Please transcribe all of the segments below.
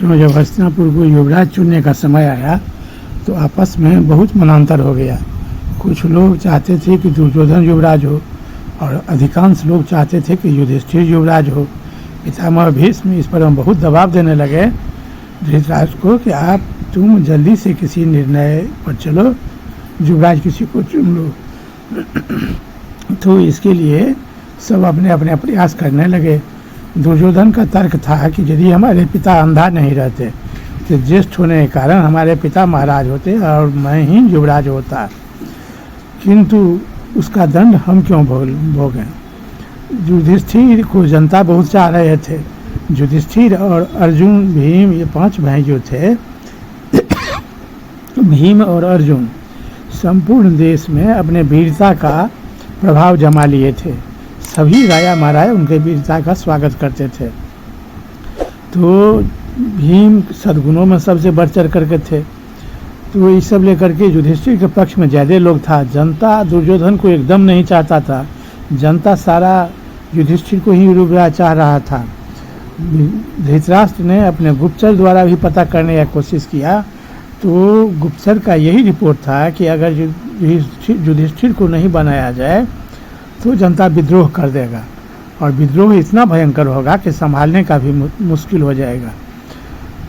मित्रों, जब हस्तिनापुर को युवराज चुनने का समय आया तो आपस में बहुत मनांतर हो गया। कुछ लोग चाहते थे कि दुर्योधन युवराज हो और अधिकांश लोग चाहते थे कि युधिष्ठिर युवराज हो। पितामह भीष्म इस पर बहुत दबाव देने लगे धृतराष्ट्र को कि तुम जल्दी से किसी निर्णय पर चलो, युवराज किसी को चुन लो। तो इसके लिए सब अपने अपने प्रयास करने लगे। दुर्योधन का तर्क था कि यदि हमारे पिता अंधा नहीं रहते तो ज्येष्ठ होने के कारण हमारे पिता महाराज होते और मैं ही युवराज होता, किंतु उसका दंड हम क्यों भोगें। युधिष्ठिर को जनता बहुत चाह रहे थे। युधिष्ठिर और अर्जुन, भीम, ये 5 भाई जो थे भीम और अर्जुन संपूर्ण देश में अपने वीरता का प्रभाव जमा लिए थे। सभी राजा महाराजा उनके वीरता का स्वागत करते थे। तो भीम सद्गुणों में सबसे बढ़ चढ़ करके थे। तो ये सब लेकर के युधिष्ठिर के पक्ष में ज़्यादा लोग था। जनता दुर्योधन को एकदम नहीं चाहता था। जनता सारा युधिष्ठिर को ही युवराज चाह रहा था। धृतराष्ट्र ने अपने गुप्तचर द्वारा भी पता करने का कोशिश किया, तो गुप्तचर का यही रिपोर्ट था कि अगर युधिष्ठिर को नहीं बनाया जाए तो जनता विद्रोह कर देगा और विद्रोह इतना भयंकर होगा कि संभालने का भी मुश्किल हो जाएगा।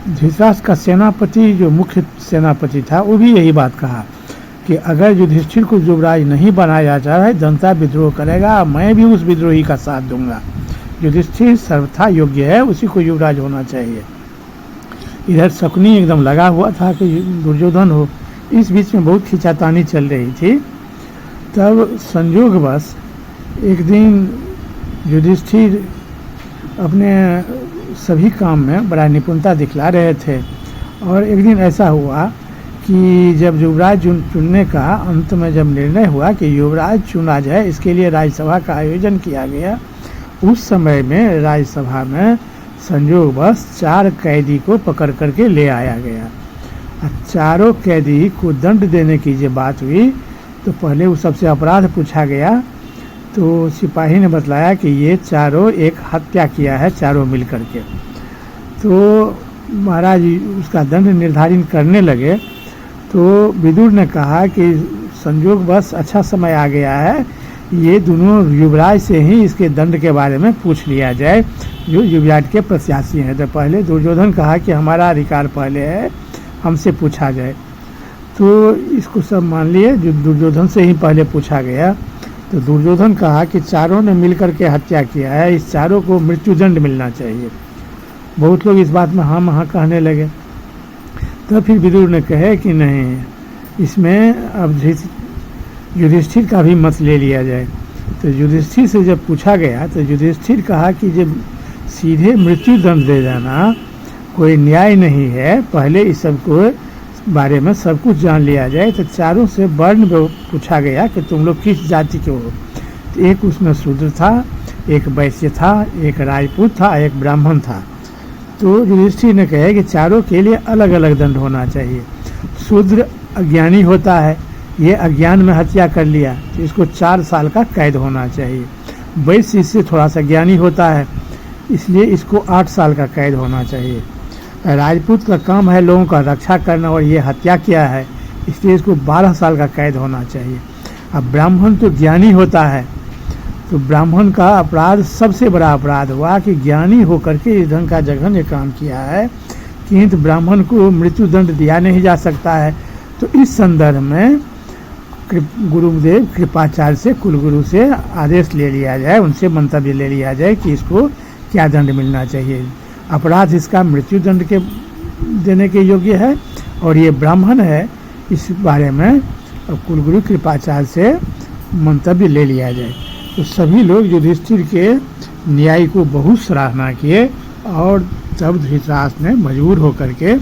धृतराष्ट्र का सेनापति, जो मुख्य सेनापति था, वो भी यही बात कहा कि अगर युधिष्ठिर को युवराज नहीं बनाया जाए जनता विद्रोह करेगा, मैं भी उस विद्रोही का साथ दूंगा। युधिष्ठिर सर्वथा योग्य है, उसी को युवराज होना चाहिए। इधर शकुनी एकदम लगा हुआ था कि दुर्योधन हो। इस बीच में बहुत खिंचातानी चल रही थी। तब संयोगवश एक दिन युधिष्ठिर अपने सभी काम में बड़ा निपुणता दिखला रहे थे और एक दिन ऐसा हुआ कि जब युवराज चुनने का अंत में जब निर्णय हुआ कि युवराज चुना जाए, इसके लिए राज्यसभा का आयोजन किया गया। उस समय में राज्यसभा में संयोगवश 4 कैदी को पकड़ करके ले आया गया। चारों कैदी को दंड देने की जो बात हुई तो पहले उस सबसे अपराध पूछा गया। तो सिपाही ने बतलाया कि ये चारों एक हत्या किया है, चारों मिल करके। तो महाराज उसका दंड निर्धारित करने लगे। तो विदुर ने कहा कि संयोगवश अच्छा समय आ गया है, ये दोनों युवराज से ही इसके दंड के बारे में पूछ लिया जाए जो युवराज के प्रत्याशी हैं। तो पहले दुर्योधन कहा कि हमारा अधिकार पहले है, हमसे पूछा जाए। तो इसको सब मान लिए, जो दुर्योधन से ही पहले पूछा गया। तो दुर्योधन कहा कि चारों ने मिलकर के हत्या किया है, इस चारों को मृत्युदंड मिलना चाहिए। बहुत लोग इस बात में हाँ कहने लगे। तो फिर विदुर ने कहे कि नहीं, इसमें अब युधिष्ठिर का भी मत ले लिया जाए। तो युधिष्ठिर से जब पूछा गया तो युधिष्ठिर कहा कि जब सीधे मृत्युदंड दे देना कोई न्याय नहीं है, पहले इस सब को बारे में सब कुछ जान लिया जाए। तो चारों से वर्ण पूछा गया कि तुम लोग किस जाति के हो। तो एक उसमें शूद्र था, एक वैश्य था, एक राजपूत था, एक ब्राह्मण था। तो युधिष्ठिर ने कहा कि चारों के लिए अलग अलग दंड होना चाहिए। शूद्र अज्ञानी होता है, ये अज्ञान में हत्या कर लिया तो इसको 4 साल का कैद होना चाहिए। वैश्य इससे थोड़ा सा ज्ञानी होता है, इसलिए इसको 8 साल का कैद होना चाहिए। राजपूत का काम है लोगों का रक्षा करना और ये हत्या किया है, इसलिए इसको 12 साल का कैद होना चाहिए। अब ब्राह्मण तो ज्ञानी होता है, तो ब्राह्मण का अपराध सबसे बड़ा अपराध हुआ कि ज्ञानी होकर के इस ढंग का जघन्य काम किया है, किंतु ब्राह्मण को मृत्युदंड दिया नहीं जा सकता है। तो इस संदर्भ में गुरुदेव कृपाचार्य से, कुलगुरु से आदेश ले लिया जाए, उनसे मंतव्य ले लिया जाए कि इसको क्या दंड मिलना चाहिए। अपराध इसका मृत्युदंड के देने के योग्य है और ये ब्राह्मण है, इस बारे में कुलगुरु कृपाचार्य से मंतव्य ले लिया जाए। तो सभी लोग युधिष्ठिर के न्याय को बहुत सराहना किए और तब धृतराष्ट्र ने मजबूर होकर के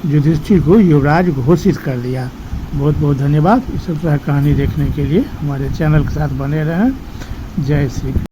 युधिष्ठिर को युवराज घोषित कर दिया। बहुत बहुत धन्यवाद। इस तरह कहानी देखने के लिए हमारे चैनल के साथ बने रहें। जय श्री कृष्ण।